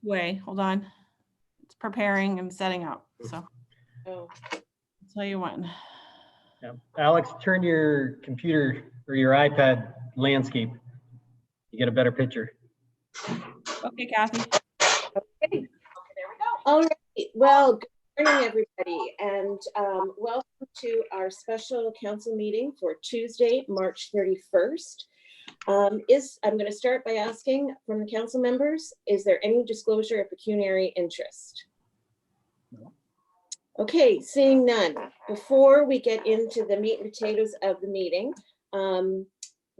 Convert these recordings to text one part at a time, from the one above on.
way. Hold on. It's preparing and setting up. So Oh, I'll tell you when. Yeah. Alex, turn your computer or your iPad landscape. You get a better picture. Okay, Kathy. okay. There we go. All right. Well, good morning, everybody, and welcome to our special council meeting for Tuesday, March 31st. I'm going to start by asking from the council members, is there any disclosure of pecuniary interest? No. Okay, seeing none. Before we get into the meat and potatoes of the meeting,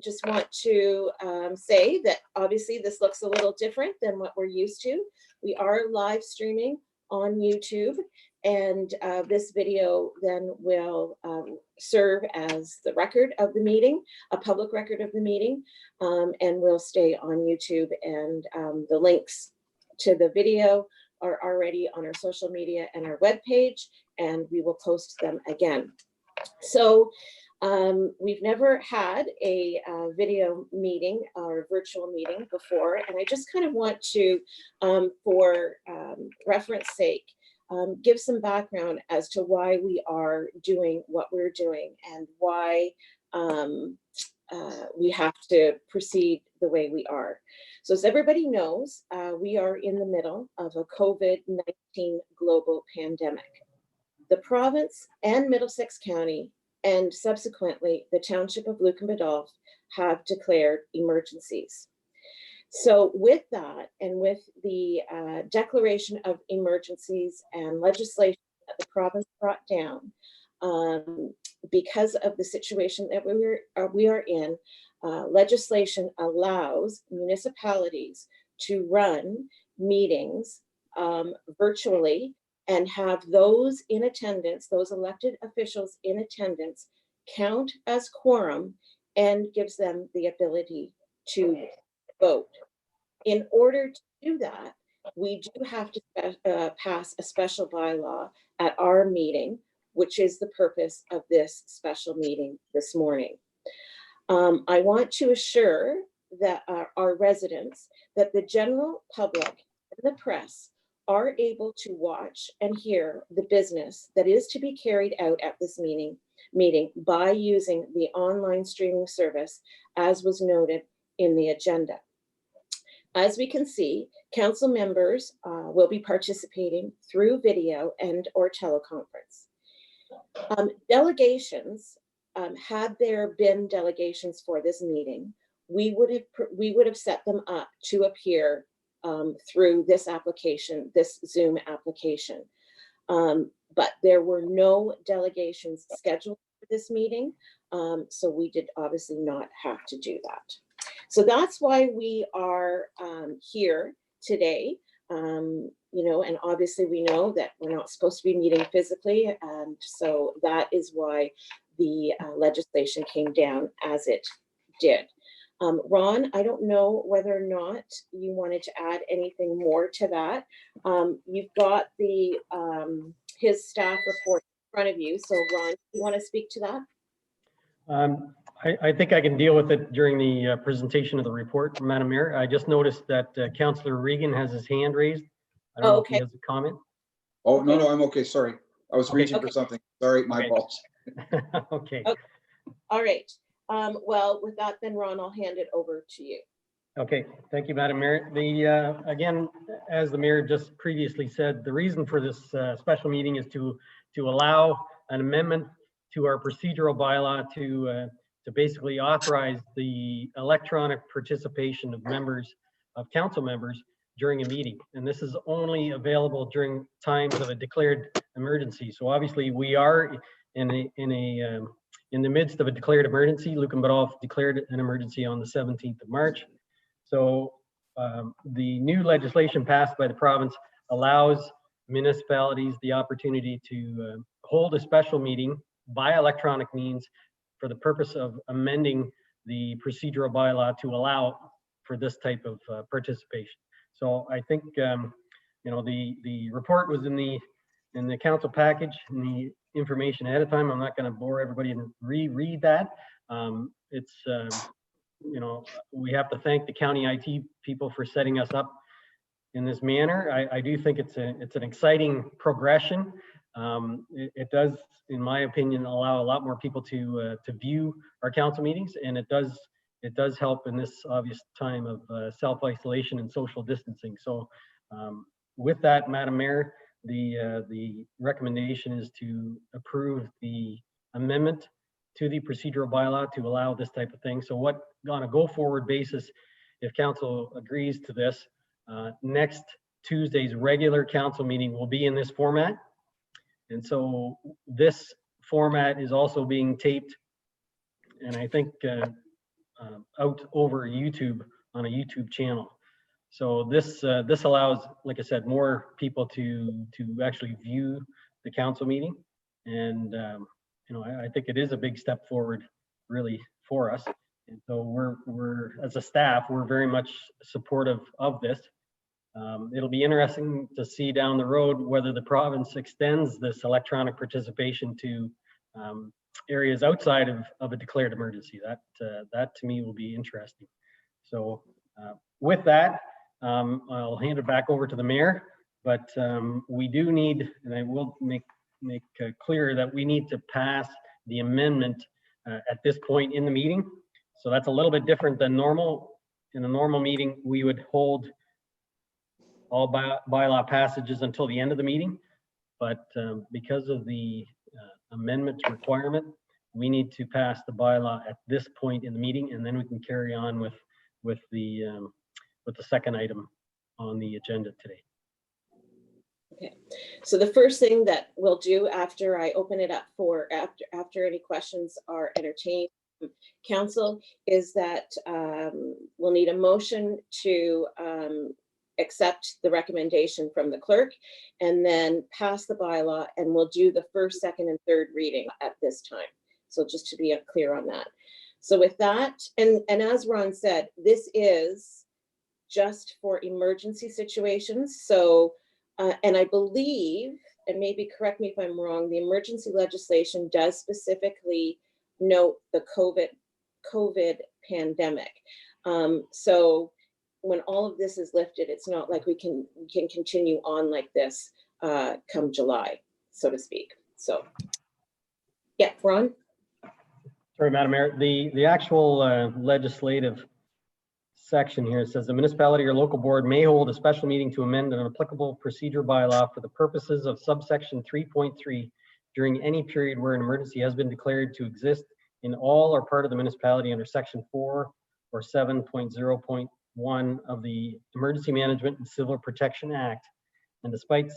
just want to say that obviously this looks a little different than what we're used to. We are live streaming on YouTube, and this video then will serve as the record of the meeting, a public record of the meeting, and will stay on YouTube. And the links to the video are already on our social media and our webpage, and we will post them again. So we've never had a video meeting or virtual meeting before, and I just kind of want to, for reference sake, give some background as to why we are doing what we're doing and why we have to proceed the way we are. So as everybody knows, we are in the middle of a COVID-19 global pandemic. The province and Middlesex County, and subsequently the township of Lucan Biddulph, have declared emergencies. So with that, and with the declaration of emergencies and legislation that the province brought down, because of the situation that we are in, legislation allows municipalities to run meetings virtually and have those in attendance, those elected officials in attendance, count as quorum and gives them the ability to vote. In order to do that, we do have to pass a special bylaw at our meeting, which is the purpose of this special meeting this morning. I want to assure that our residents that the general public and the press are able to watch and hear the business that is to be carried out at this meeting by using the online streaming service, as was noted in the agenda. As we can see, council members will be participating through video and or teleconference. Delegations, had there been delegations for this meeting, we would have set them up to appear through this application, this Zoom application. But there were no delegations scheduled for this meeting, so we did obviously not have to do that. So that's why we are here today. And obviously we know that we're not supposed to be meeting physically, and so that is why the legislation came down as it did. Ron, I don't know whether or not you wanted to add anything more to that. You've got the his staff report in front of you. So Ron, you want to speak to that? I think I can deal with it during the presentation of the report, Madam Mayor. I just noticed that Councillor Regan has his hand raised. I don't know if he has a comment. Oh, okay. No, I'm okay. Sorry. I was reaching for something. Sorry, my fault. Okay. All right. Well, with that, then, Ron, I'll hand it over to you. Okay, thank you, Madam Mayor. Again, as the Mayor just previously said, the reason for this special meeting is to allow an amendment to our procedural bylaw to basically authorize the electronic participation of council members during a meeting. And this is only available during times of a declared emergency. So obviously we are in the midst of a declared emergency. Lucan Biddulph declared an emergency on the 17th of March. So the new legislation passed by the province allows municipalities the opportunity to hold a special meeting by electronic means for the purpose of amending the procedural bylaw to allow for this type of participation. So I think the report was in the council package and the information ahead of time. I'm not going to bore everybody and reread that. We have to thank the county IT people for setting us up in this manner. I do think it's an exciting progression. It does, in my opinion, allow a lot more people to view our council meetings, and it does help in this obvious time of self-isolation and social distancing. So with that, Madam Mayor, the recommendation is to approve the amendment to the procedural bylaw to allow this type of thing. So what, on a go-forward basis, if council agrees to this, next Tuesday's regular council meeting will be in this format. And so this format is also being taped, and I think out over YouTube on a YouTube channel. So this allows, like I said, more people to actually view the council meeting, and you know, I think it is a big step forward, really, for us. And so we're as a staff, we're very much supportive of this. It'll be interesting to see down the road whether the province extends this electronic participation to areas outside of a declared emergency. That to me will be interesting. So with that, I'll hand it back over to the mayor, but we do need, and I will make clear that we need to pass the amendment at this point in the meeting. So that's a little bit different than normal. In a normal meeting, we would hold all bylaw passages until the end of the meeting, but because of the amendment requirement, we need to pass the bylaw at this point in the meeting, and then we can carry on with the second item on the agenda today. Okay, so the first thing that we'll do after I open it up for after any questions are entertained, council, is that we'll need a motion to accept the recommendation from the clerk and then pass the bylaw, and we'll do the first, second, and third reading at this time. So just to be clear on that. So with that, and as Ron said, this is just for emergency situations. So, and I believe, and maybe correct me if I'm wrong, the emergency legislation does specifically note the COVID pandemic. So when all of this is lifted, it's not like we can continue on like this come July, so to speak. So, yeah, Ron? Sorry, Madam Mayor, the actual legislative section here says the municipality or local board may hold a special meeting to amend an applicable procedure bylaw for the purposes of subsection 3.3 during any period where an emergency has been declared to exist in all or part of the municipality under section 4 or 7.0.1 of the Emergency Management and Civil Protection Act. And despite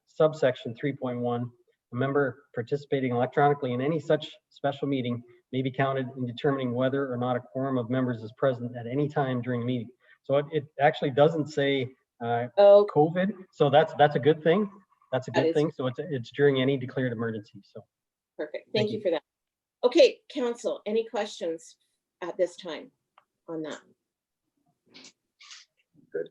subsection 3.1, a member participating electronically in any such special meeting may be counted in determining whether or not a quorum of members is present at any time during the meeting. So it actually doesn't say COVID, so that's a good thing. That's a good thing. So it's during any declared emergency. So perfect. Thank you for that. Okay, council, any questions at this time on that? Good.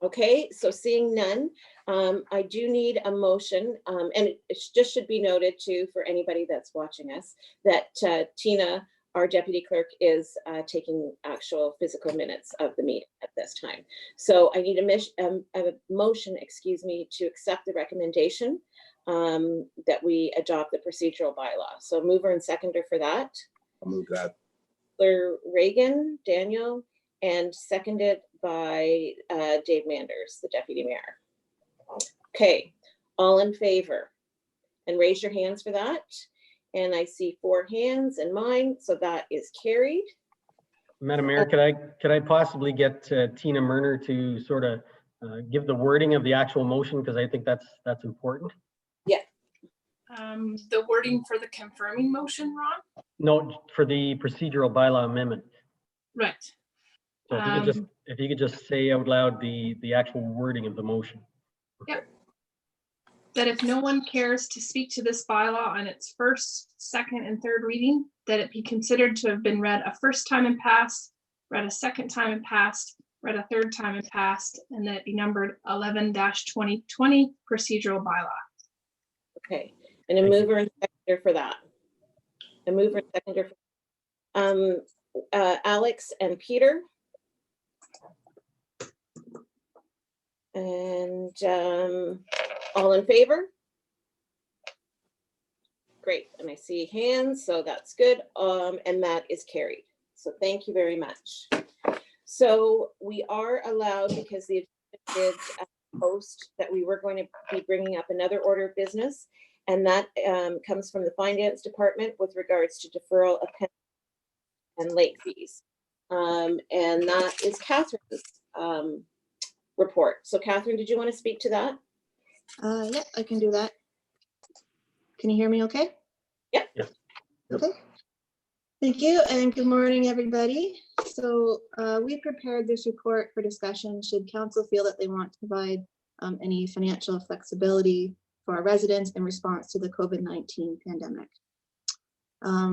Okay, so seeing none, I do need a motion, and it just should be noted too for anybody that's watching us that Tina, our deputy clerk, is taking actual physical minutes of the meeting at this time. So I need a motion, excuse me, to accept the recommendation that we adopt the procedural bylaw. So mover and seconder for that. I'll move that. Reagan, Daniel, and seconded by Dave Manders, the deputy mayor. Okay, all in favor, and raise your hands for that. And I see 4 hands and mine, so that is carried. Madam Mayor, could I possibly get Tina Murner to sort of give the wording of the actual motion, because I think that's important. Yeah. The wording for the confirming motion, Ron? No, for the procedural bylaw amendment. Right. So if you could just say out loud the actual wording of the motion. Yep. That if no one cares to speak to this bylaw on its first, second, and third reading, that it be considered to have been read a first time and passed, read a second time and passed, read a third time and passed, and that it be numbered 11-2020 procedural bylaw. Okay, and a mover and seconder for that. A mover and seconder for Alex and Peter. And all in favor? Great, and I see hands, so that's good. And that is carried. So thank you very much. So we are allowed, because the agenda did post that we were going to be bringing up another order of business, and that comes from the finance department with regards to deferral of penalties and late fees. And that is Catherine's report. So Catherine, did you want to speak to that? Yeah, I can do that. Can you hear me okay? Yeah. Yes. Okay. Thank you, and good morning, everybody. So we prepared this report for discussion should council feel that they want to provide any financial flexibility for our residents in response to the COVID-19 pandemic.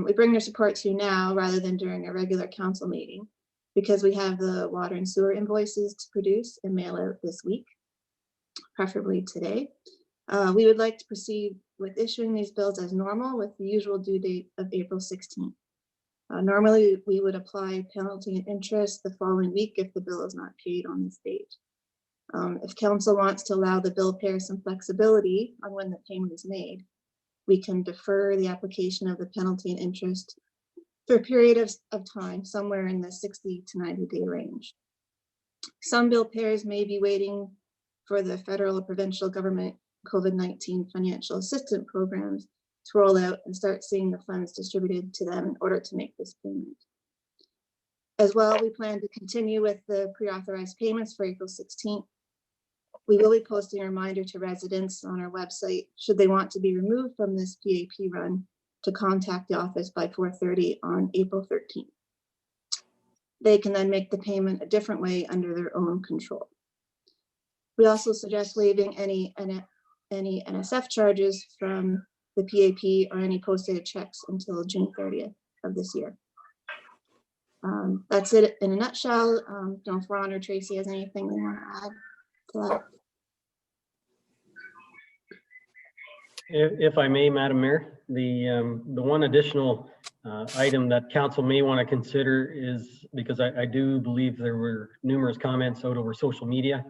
We bring this report to you now rather than during a regular council meeting because we have the water and sewer invoices to produce and mail out this week, preferably today. We would like to proceed with issuing these bills as normal with the usual due date of April 16th. Normally, we would apply penalty and interest the following week if the bill is not paid on this date. If council wants to allow the bill payer some flexibility on when the payment is made, we can defer the application of the penalty and interest for a period of time, somewhere in the 60 to 90-day range. Some bill payers may be waiting for the federal or provincial government COVID-19 financial assistance programs to roll out and start seeing the funds distributed to them in order to make this payment. As well, we plan to continue with the pre-authorized payments for April 16th. We will be posting a reminder to residents on our website should they want to be removed from this PAP run to contact the office by 4:30 on April 13th. They can then make the payment a different way under their own control. We also suggest waiving any NSF charges from the PAP or any posted checks until June 30th of this year. That's it in a nutshell. Don't know if Ron or Tracy has anything they want to add to that. If I may, Madam Mayor, the one additional item that council may want to consider is, because I do believe there were numerous comments out over social media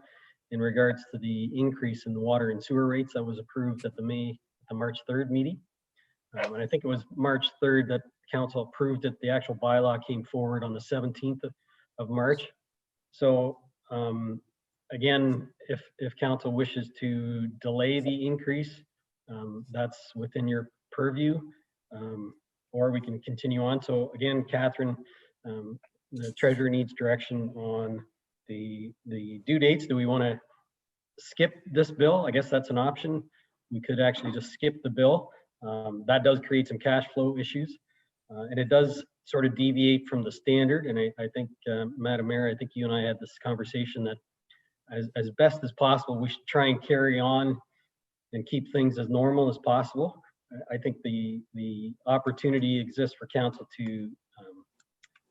in regards to the increase in the water and sewer rates that was approved at the March 3rd meeting. And I think it was March 3rd that council approved it. The actual bylaw came forward on the 17th of March. So again, if council wishes to delay the increase, that's within your purview, or we can continue on. So again, Catherine, the treasurer needs direction on the due dates. Do we want to skip this bill? I guess that's an option. We could actually just skip the bill. That does create some cash flow issues, and it does sort of deviate from the standard. And I think, Madam Mayor, I think you and I had this conversation that as best as possible, we should try and carry on and keep things as normal as possible. I think the opportunity exists for council to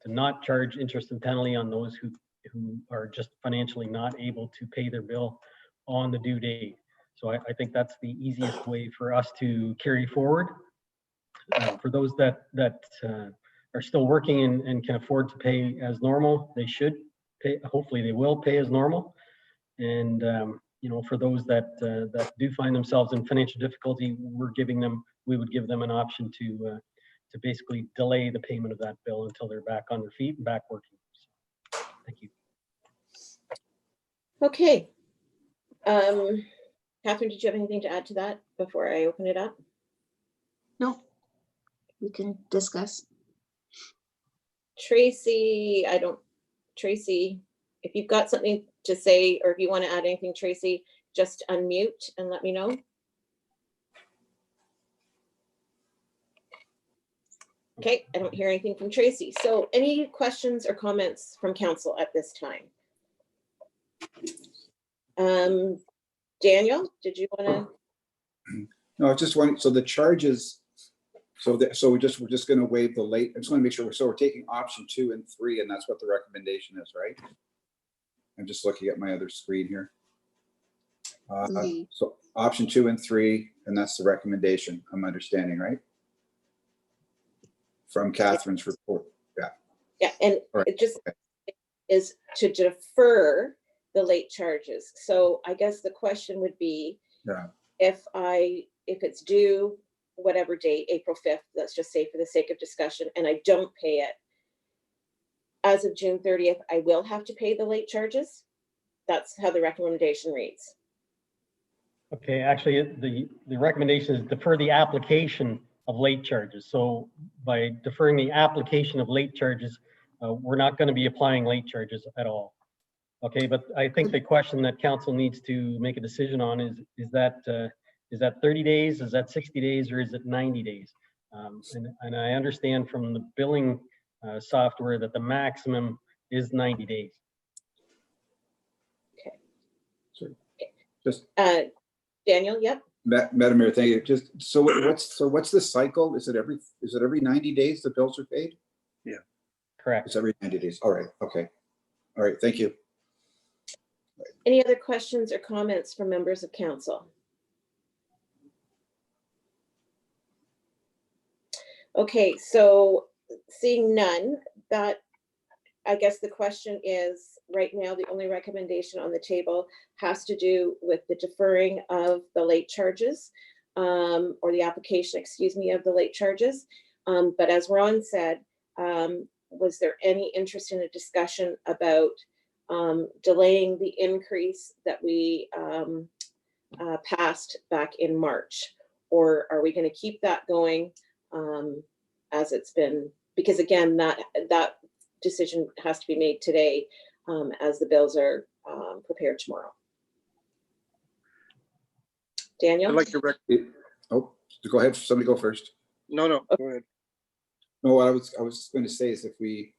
not charge interest and penalty on those who are just financially not able to pay their bill on the due date. So I think that's the easiest way for us to carry forward. For those that are still working and can afford to pay as normal, they should pay. Hopefully they will pay as normal. And you know, for those that do find themselves in financial difficulty, we would give them an option to basically delay the payment of that bill until they're back on their feet and back working. So, thank you. Okay. Catherine, did you have anything to add to that before I open it up? No, we can discuss. Tracy, Tracy, if you've got something to say, or if you want to add anything, Tracy, just unmute and let me know. Okay, I don't hear anything from Tracy. So any questions or comments from council at this time? Daniel, did you want to? No, I just want, so the charges, so we're just going to waive the late. I just want to make sure. So we're taking option 2 and 3, and that's what the recommendation is, right? I'm just looking at my other screen here. So option 2 and 3, and that's the recommendation. I'm understanding, right? From Catherine's report. Yeah. Yeah, and Right. it just is to defer the late charges. So I guess the question would be, Yeah. if it's due whatever date, April 5th, let's just say for the sake of discussion, and I don't pay it, as of June 30th, I will have to pay the late charges. That's how the recommendation reads. Okay, actually, the recommendation is defer the application of late charges. So by deferring the application of late charges, we're not going to be applying late charges at all. Okay, but I think the question that council needs to make a decision on is that 30 days, is that 60 days, or is it 90 days? And I understand from the billing software that the maximum is 90 days. Just, Daniel, yep. Madam Mayor, thank you. Just, so what's the cycle? Is it every 90 days the bills are paid? Correct. It's every 90 days. All right. Okay. All right. Thank you. Any other questions or comments from members of council? Okay, so seeing none, that, I guess the question is, right now, the only recommendation on the table has to do with the deferring of the late charges, or the application, excuse me, of the late charges. But as Ron said, was there any interest in a discussion about delaying the increase that we passed back in March? Or are we going to keep that going as it's been? Because again, that decision has to be made today as the bills are prepared tomorrow. Daniel? I'd like to Oh, go ahead. Somebody go first. no, Okay. go ahead. No, what I was going to say is if we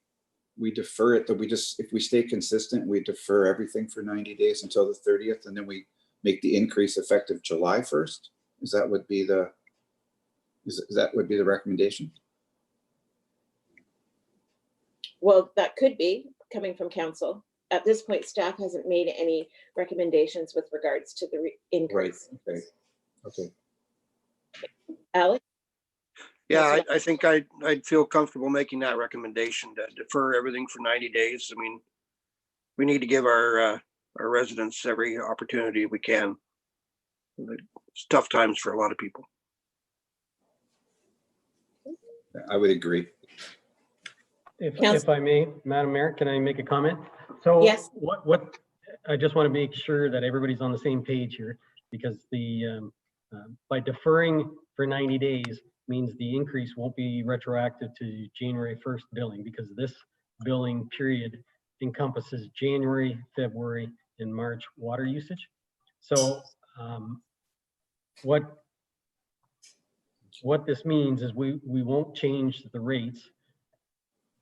defer it, that if we stay consistent, we defer everything for 90 days until the 30th, and then we make the increase effective July 1st. Is that would be the recommendation? Well, that could be coming from council. At this point, staff hasn't made any recommendations with regards to the increase. Right. Okay. Alex? Yeah, Yes, I think I'd feel comfortable making that recommendation to defer everything for 90 days. I mean, we need to give our residents every opportunity we can. It's tough times for a lot of people. I would agree. If I may, Madam Mayor, can I make a comment? So Yes. what I just want to make sure that everybody's on the same page here, because by deferring for 90 days means the increase won't be retroactive to January 1st billing, because this billing period encompasses January, February, and March water usage. So what this means is we won't change the rates.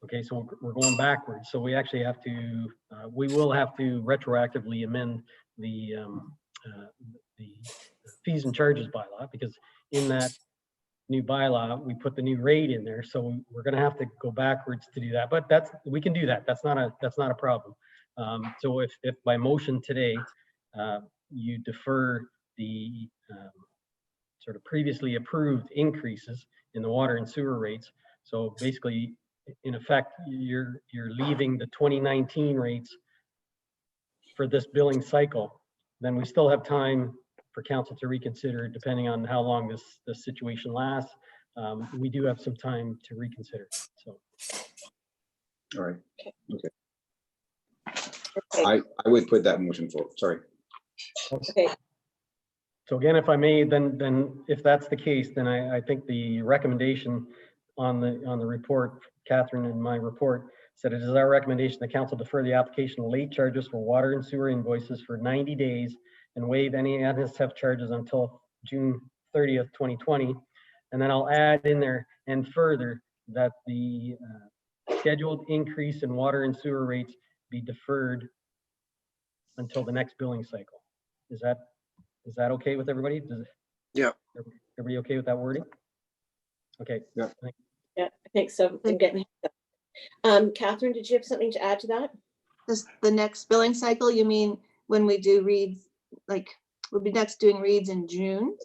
Okay, so we're going backwards. So we actually have to, we will have to retroactively amend the fees and charges bylaw, because in that new bylaw, we put the new rate in there. So we're going to have to go backwards to do that. But we can do that. That's not a problem. So if by motion today, you defer the sort of previously approved increases in the water and sewer rates. So basically, in effect, you're leaving the 2019 rates for this billing cycle. Then we still have time for council to reconsider, depending on how long this situation lasts. We do have some time to reconsider. So, All right. Okay. I would put that motion forward. Sorry. Okay. so again, if I may, then if that's the case, then I think the recommendation on the report, Catherine and my report, said it is our recommendation the council defer the application of late charges for water and sewer invoices for 90 days and waive any NSF charges until June 30th, 2020. And then I'll add in there and further that the scheduled increase in water and sewer rates be deferred until the next billing cycle. Is that okay with everybody? Yeah. Everybody okay with that wording? Okay. Yeah. Yeah, I think so. I'm getting Catherine, did you have something to add to that? Just the next billing cycle, you mean when we do reads, like we'll be next doing reads in June?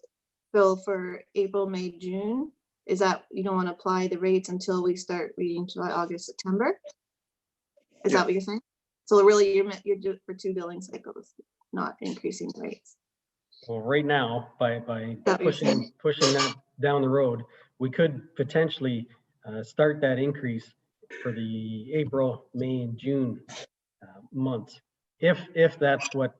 So for April, May, June, is that you don't want to apply the rates until we start reading July, August, September? Is Yeah. that what you're saying? So really, you're doing it for 2 billing cycles, not increasing the rates. Well, right now, by That you're saying. pushing that down the road, we could potentially start that increase for the April, May, and June months, if that's what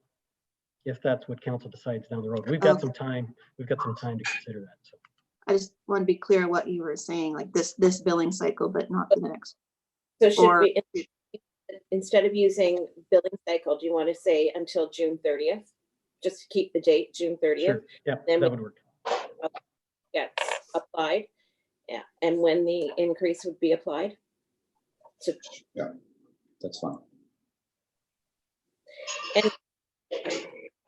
council decides down the road. We've got some time. We've got some time to consider that. So I just want to be clear what you were saying, like this billing cycle, but not the next. So should Or- we, instead of using billing cycle, do you want to say until June 30th? Just to keep the date, June 30th, sure, yeah, Then that we- would work. gets applied. Yeah, and when the increase would be applied? So, That's fine.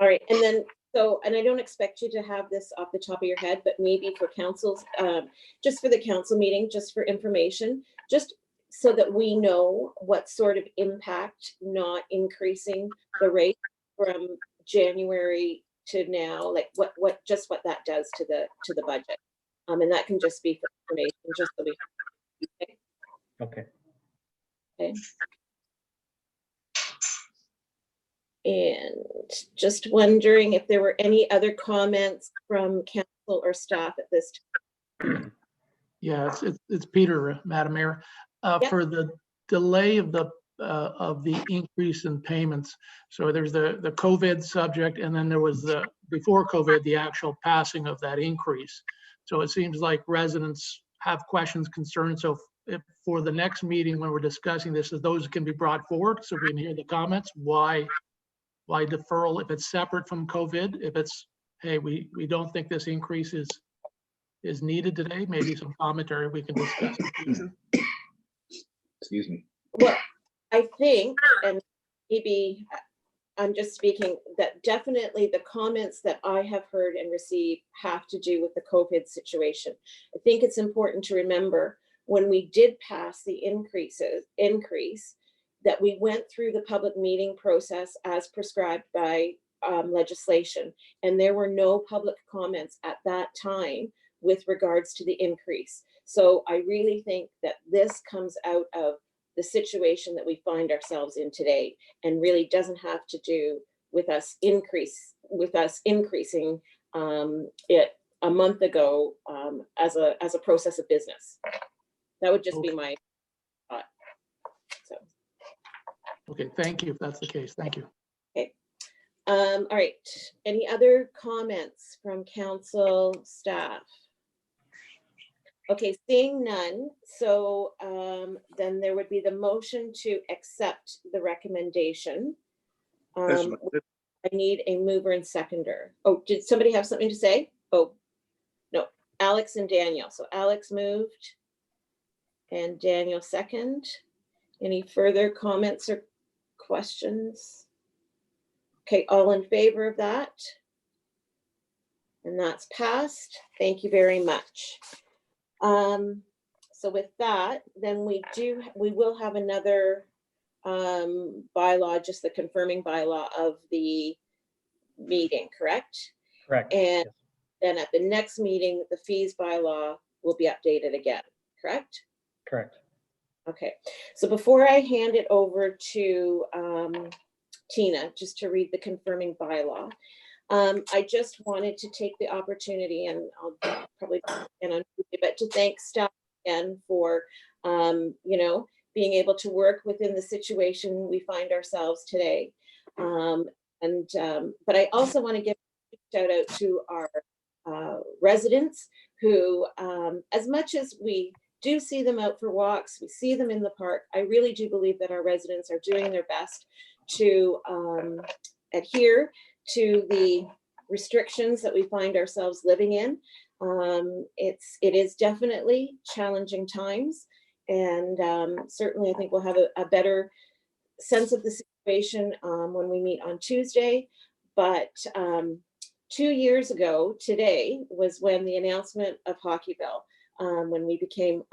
all right, and then, so, and I don't expect you to have this off the top of your head, but maybe for councils, just for the council meeting, just for information, just so that we know what sort of impact not increasing the rate from January to now, like what that does to the budget. And that can just be for information, just so we. Okay. Okay. And just wondering if there were any other comments from council or staff at this time. Yeah, it's Peter, Madam Mayor. Yep. For the delay of the increase in payments. So there's the COVID subject, and then there was before COVID, the actual passing of that increase. So it seems like residents have questions, concerns. So if for the next meeting, when we're discussing this, if those can be brought forward, so we can hear the comments, why deferral, if it's separate from COVID, if it's, hey, we don't think this increase is needed today, maybe some commentary we can discuss in the future. Excuse me. Well, I think, and maybe I'm just speaking, that definitely the comments that I have heard and received have to do with the COVID situation. I think it's important to remember when we did pass the increase, that we went through the public meeting process as prescribed by legislation, and there were no public comments at that time with regards to the increase. So I really think that this comes out of the situation that we find ourselves in today, and really doesn't have to do with us increasing it a month ago as a process of business. That would just be my thought. So. Okay, thank you if that's the case. Thank you. Okay. All right. Any other comments from council staff? Okay, seeing none. So then there would be the motion to accept the recommendation. That's I need a mover and seconder. Oh, did somebody have something to say? Oh, no, Alex and Daniel. So Alex moved and Daniel second. Any further comments or questions? Okay, all in favor of that? And that's passed. Thank you very much. So with that, then we will have another bylaw, just the confirming bylaw of the meeting, correct? Correct. And Yes. then at the next meeting, the fees bylaw will be updated again, correct? Correct. Okay, so before I hand it over to Tina, just to read the confirming bylaw, I just wanted to take the opportunity, and I'll probably, but to thank staff again for, being able to work within the situation we find ourselves today. But I also want to give a shout out to our residents who, as much as we do see them out for walks, we see them in the park, I really do believe that our residents are doing their best to adhere to the restrictions that we find ourselves living in. It is definitely challenging times, and certainly I think we'll have a better sense of the situation when we meet on Tuesday. But 2 years ago today was when the announcement of Hockeyville, when we became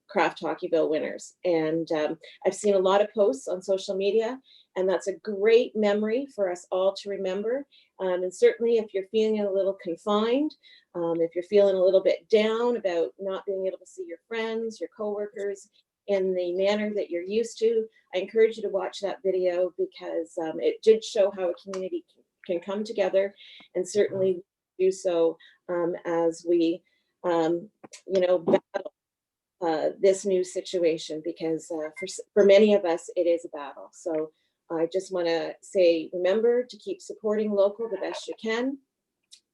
Craft Hockeyville winners. And I've seen a lot of posts on social media, and that's a great memory for us all to remember. And certainly if you're feeling a little confined, if you're feeling a little bit down about not being able to see your friends, your coworkers, in the manner that you're used to. I encourage you to watch that video because it did show how a community can come together, and certainly do so as we, battle this new situation, because for many of us, it is a battle. So I just want to say, remember to keep supporting local the best you can.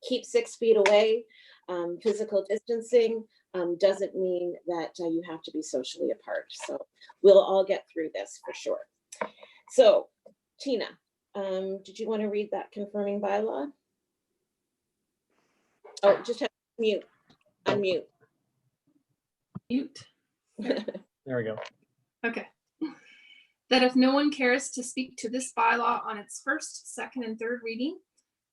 Keep 6 feet away. Physical distancing doesn't mean that you have to be socially apart. So we'll all get through this for sure. So Tina, did you want to read that confirming bylaw? Oh, just have to mute, unmute. Mute. There we go. Okay. That if no one cares to speak to this bylaw on its first, second, and third reading,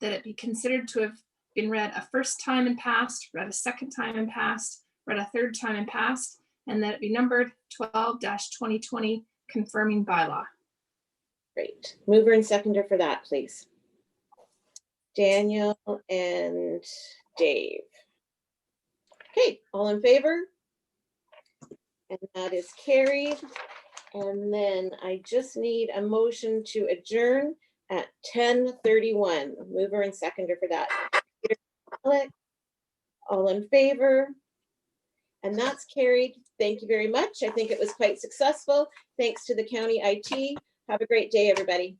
that it be considered to have been read a first time and passed, read a second time and passed, read a third time and passed, and that it be numbered 12-2020 confirming bylaw. Great. Mover and seconder for that, please. Daniel and Dave. Okay, all in favor? And that is carried. And then I just need a motion to adjourn at 10:31. Mover and seconder for that. All in favor? And that's carried. Thank you very much. I think it was quite successful. Thanks to the county IT. Have a great day, everybody.